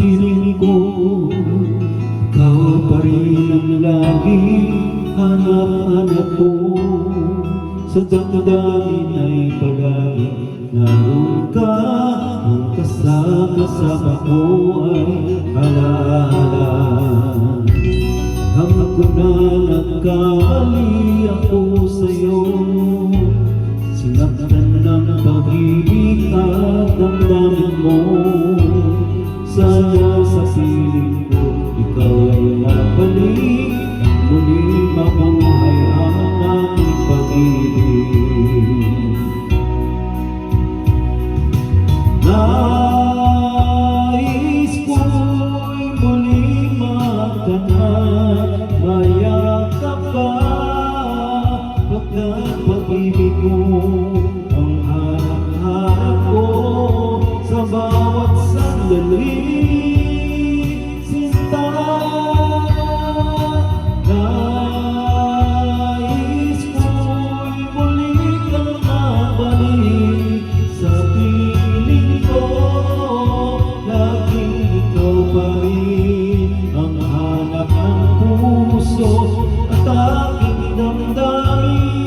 piling ko, ikaw pa rin ang laging hanap-hanap ko. Sa damdamin ay palagi naroon ka, ang kasama ko ay alaala. Alam ko na nagkamali ako sa'yo, sinaktan ng pag-ibig at damdamin mo. Sana sa piling ko, ikaw ay mabalik, muli mabuhay ang aking pag-ibig. Nais ko'y muli magtanong, mayakap ka, pagkat pag-ibig mo ang harap-harap ko sa bawat sandali. Sinta, nais ko'y muli kang mabalik sa piling ko. Laging ikaw pa rin ang hanap ng puso at aking damdamin.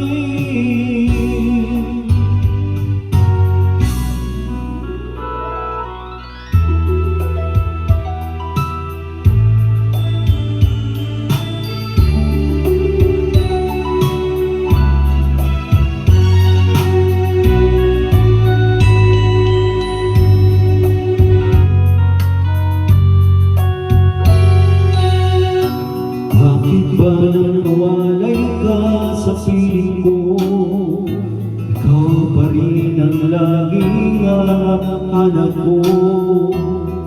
Bakit ba nang nawalay ka sa piling ko? Ikaw pa rin ang laging hanap ko.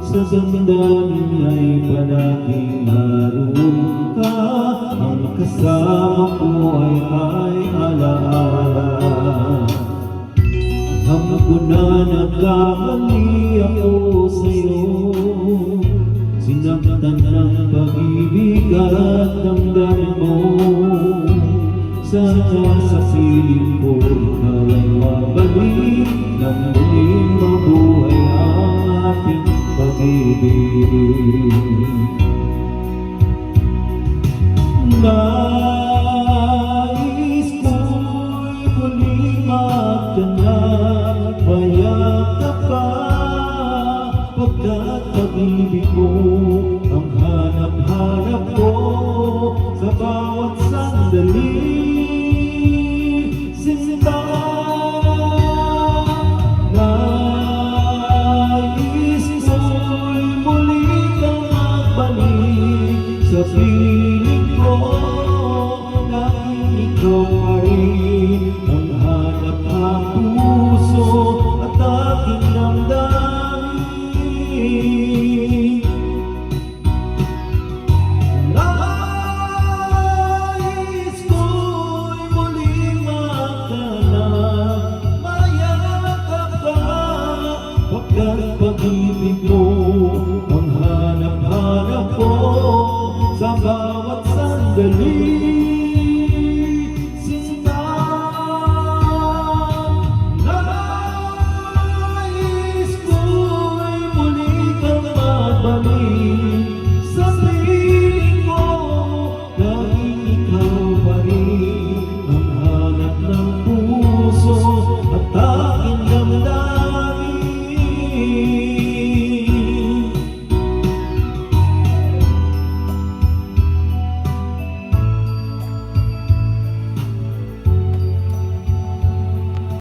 Sa damdamin ay palaging naroon ka, ang kasama ko ay alaala. Alam ko na nagkamali ako sa'yo, sinaktan ng pag-ibig at damdamin mo. Sana sa piling ko, ikaw ay mabalik, nang muling mabuhay ang ating pag-ibig. Nais ko'y muling magtanong, mayakap ka, pagkat pag-ibig mo ang hanap-hanap ko sa bawat sandali. Sinta, nais ko'y muli kang magbalik sa piling ko. Laging ikaw pa rin ang hanap ng puso at aking damdamin. Nais ko'y muling magtanong, mayakap ka, pagkat pag-ibig mo ang hanap-hanap ko sa bawat sandali.